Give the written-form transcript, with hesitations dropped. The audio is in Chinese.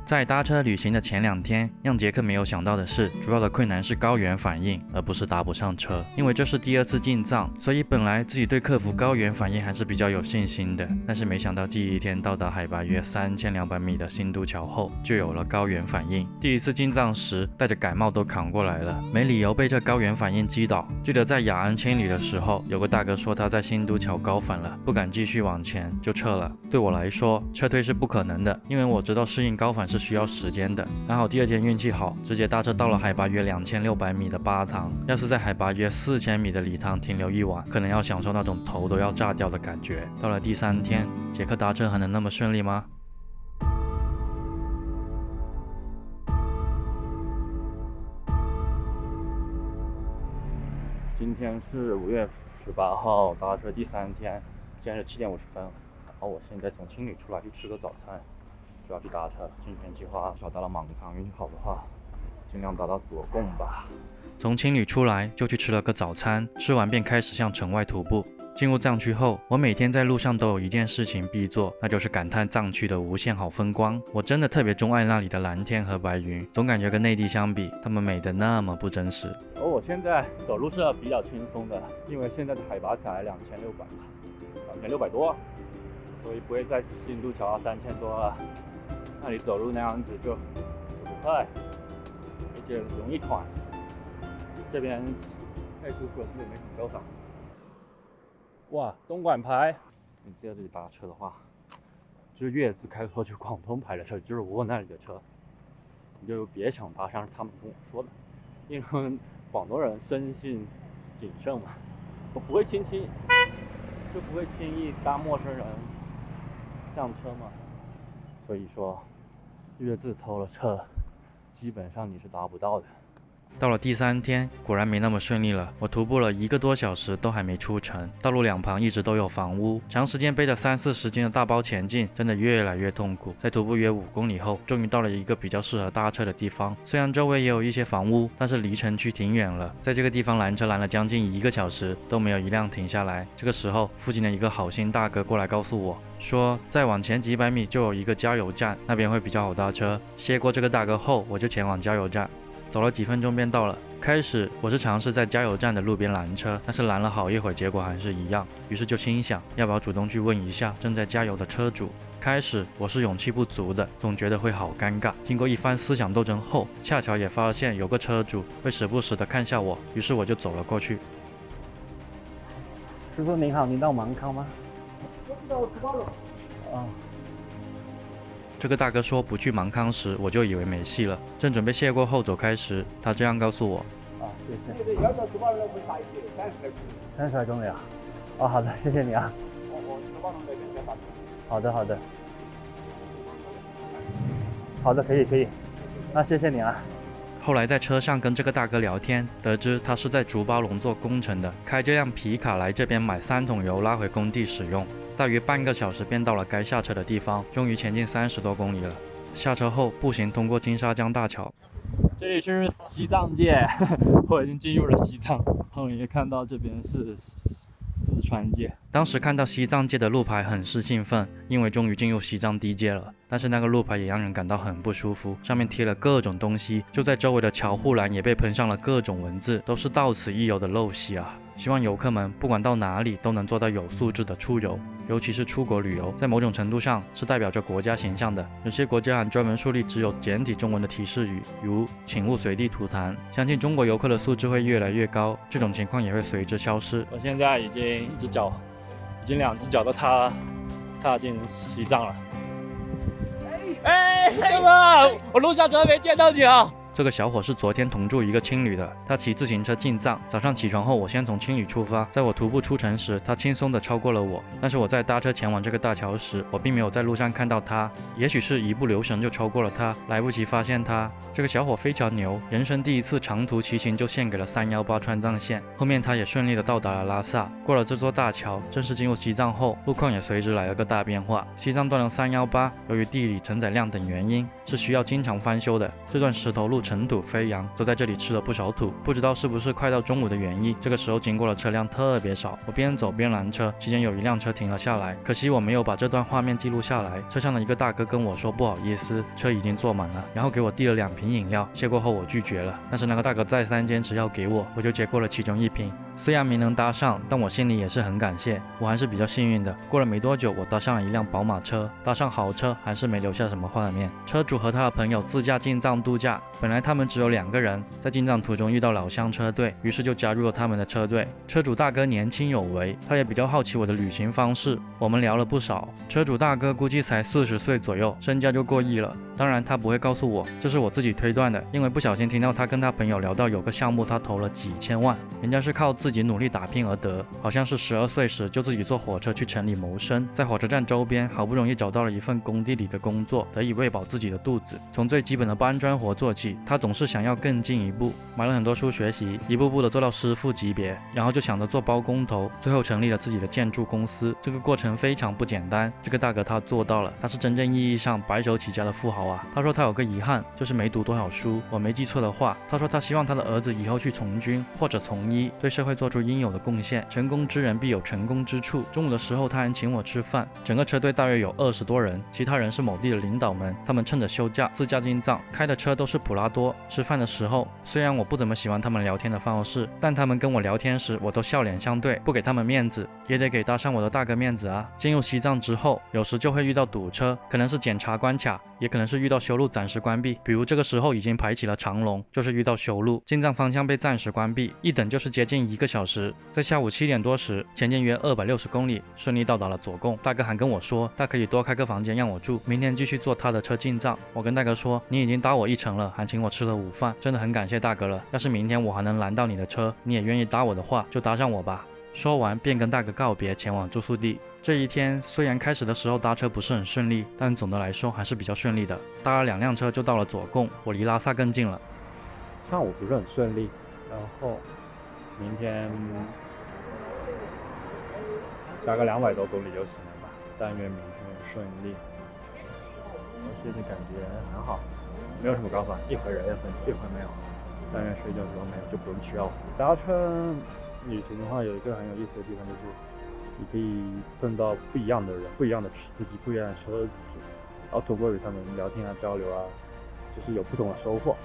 在搭车旅行的前2天，让杰克没有想到的是，主要的困难是高原反应，而不是搭不上车。因为这是第2次进藏，所以本来自己对克服高原反应还是比较有信心的。但是没想到第1天到达海拔约3200米的新都桥后，就有了高原反应。第1次进藏时，带着感冒都扛过来了，没理由被这高原反应击倒。记得在雅安千里的时候，有个大哥说他在新都桥高反了，不敢继续往前，就撤了。对我来说，撤退是不可能的，因为我知道适应高反是需要时间的。还好第2天运气好，直接搭车到了海拔约2600米的巴塘。要是在海拔约4000米的理塘停留1晚，可能要享受那种头都要炸掉的感觉。到了第3天，杰克搭车还能那么顺利吗？今天是5月18号，搭车第3天，现在是7点50分。然后我现在从青旅出来去吃个早餐，就要去搭车。今天计划少搭了芒康，运气好的话，尽量搭到左贡吧。从青旅出来就去吃了个早餐，吃完便开始向城外徒步。进入藏区后，我每天在路上都有一件事情必做，那就是感叹藏区的无限好风光。我真的特别钟爱那里的蓝天和白云，总感觉跟内地相比，它们美得那么不真实。我现在走路是比较轻松的，因为现在的海拔才2600多，所以不会在新都桥3000多啊，那里走路那样子就不快，而且容易喘。这边太舒服了，这边没什么高反。哇，东莞牌！你在这里搭车的话，就是越自开错去广东牌的车，就是我那里的车，你就别想搭上他们跟我说的，因为广东人生性谨慎嘛，我不会轻易搭陌生人上车嘛，所以说越自偷了车，基本上你是搭不到的。到了第3天，果然没那么顺利了。我徒步了1个多小时都还没出城，道路2旁一直都有房屋，长时间背着30-40斤的大包前进，真的越来越痛苦。在徒步约5公里后，终于到了一个比较适合搭车的地方。虽然周围也有一些房屋，但是离城区挺远了。在这个地方拦车拦了将近1个小时，都没有一辆停下来。这个时候，附近的一个好心大哥过来告诉我，说再往前几百米就有一个加油站，那边会比较好搭车。谢过这个大哥后，我就前往加油站。走了几分钟便到了。开始我是尝试在加油站的路边拦车，但是拦了好一会儿，结果还是一样。于是就心想，要不要主动去问一下正在加油的车主。开始我是勇气不足的，总觉得会好尴尬。经过一番思想斗争后，恰巧也发现有个车主会时不时的看下我，于是我就走了过去。师傅您好，您到芒康吗？我知道我知道了。啊。这个大哥说不去芒康时，我就以为没戏了。正准备谢过后走开时，他这样告诉我：谢谢。那个要到珠宝路会大一点，30来公里。30来公里啊？哦，好的，谢谢你啊。我珠宝路那边再打车。好的，好的，可以，那谢谢你啊。后来在车上跟这个大哥聊天，得知他是在竹包龙做工程的，开这辆皮卡来这边买3桶油拉回工地使用。大约半个小时便到了该下车的地方，终于前进30多公里了。下车后步行通过金沙江大桥。这里是西藏界，我已经进入了西藏。后面也看到这边是四川界。当时看到西藏界的路牌很是兴奋，因为终于进入西藏地界了。但是那个路牌也让人感到很不舒服，上面贴了各种东西，就在周围的桥护栏也被喷上了各种文字，都是到此一游的陋习啊！希望游客们不管到哪里都能做到有素质的出游，尤其是出国旅游，在某种程度上是代表着国家形象的。有些国家还专门树立只有简体中文的提示语，如请勿随地吐痰。相信中国游客的素质会越来越高，这种情况也会随之消失。我现在已经2只脚都踏进西藏了。师傅，我路上怎么没见到你啊？这个小伙是昨天同住一个青旅的，他骑自行车进藏。早上起床后，我先从青旅出发，在我徒步出城时，他轻松地超过了我。但是我在搭车前往这个大桥时，我并没有在路上看到他，也许是一不留神就超过了他，来不及发现他。这个小伙非常牛，人生第1次长途骑行就献给了318川藏线。后面他也顺利地到达了拉萨。过了这座大桥，正式进入西藏后，路况也随之来了个大变化。西藏断流318，由于地理承载量等原因，是需要经常翻修的。这段石头路尘土飞扬，都在这里吃了不少土。不知道是不是快到中午的原因，这个时候经过的车辆特别少，我边走边拦车，期间有一辆车停了下来，可惜我没有把这段画面记录下来。车上的一个大哥跟我说不好意思，车已经坐满了，然后给我递了2瓶饮料，谢过后我拒绝了，但是那个大哥再三坚持要给我，我就接过了其中1瓶。虽然没能搭上，但我心里也是很感谢，我还是比较幸运的。过了没多久，我搭上了一辆宝马车，搭上豪车还是没留下什么画面。车主和他的朋友自驾进藏度假，本来他们只有2个人，在进藏途中遇到老乡车队，于是就加入了他们的车队。车主大哥年轻有为，他也比较好奇我的旅行方式，我们聊了不少。车主大哥估计才40岁左右，身价就过亿了。当然他不会告诉我，这是我自己推断的，因为不小心听到他跟他朋友聊到有个项目他投了几千万，人家是靠自己努力打拼而得，好像是12岁时就自己坐火车去城里谋生，在火车站周边好不容易找到了一份工地里的工作，得以喂饱自己的肚子。从最基本的搬砖活做起，他总是想要更进一步，买了很多书学习，一步步的做到师傅级别，然后就想着做包工头，最后成立了自己的建筑公司。这个过程非常不简单，这个大哥他做到了，他是真正意义上白手起家的富豪啊。他说他有个遗憾，就是没读多少书，我没记错的话，他说他希望他的儿子以后去从军或者从医，对社会做出应有的贡献。成功之人必有成功之处。中午的时候他还请我吃饭，整个车队大约有20多人，其他人是某地的领导们，他们趁着休假自驾进藏，开的车都是普拉多。吃饭的时候，虽然我不怎么喜欢他们聊天的方式，但他们跟我聊天时我都笑脸相对，不给他们面子也得给搭上我的大哥面子啊。进入西藏之后，有时就会遇到堵车，可能是检查关卡，也可能是遇到修路暂时关闭，比如这个时候已经排起了长龙，就是遇到修路，进藏方向被暂时关闭，一等就是接近1个小时。在下午7点多时，前进约260公里，顺利到达了左贡。大哥还跟我说，他可以多开个房间让我住，明天继续坐他的车进藏。我跟大哥说，你已经搭我1程了，还请我吃了午饭，真的很感谢大哥了。要是明天我还能拦到你的车，你也愿意搭我的话，就搭上我吧。说完便跟大哥告别，前往住宿地。这一天虽然开始的时候搭车不是很顺利，但总的来说还是比较顺利的。搭了2辆车就到了左贡，我离拉萨更近了。上午不是很顺利，然后明天大概200多公里就行了吧，但愿明天顺利。我现在感觉很好，没有什么高反，一会儿也分，一会儿没有。但愿睡觉的时候没有，就不用吃药。搭车旅行的话，有一个很有意思的地方就是，你可以碰到不一样的人、不一样的司机、不一样的车主，然后通过与他们聊天啊、交流啊，就是有不同的收获。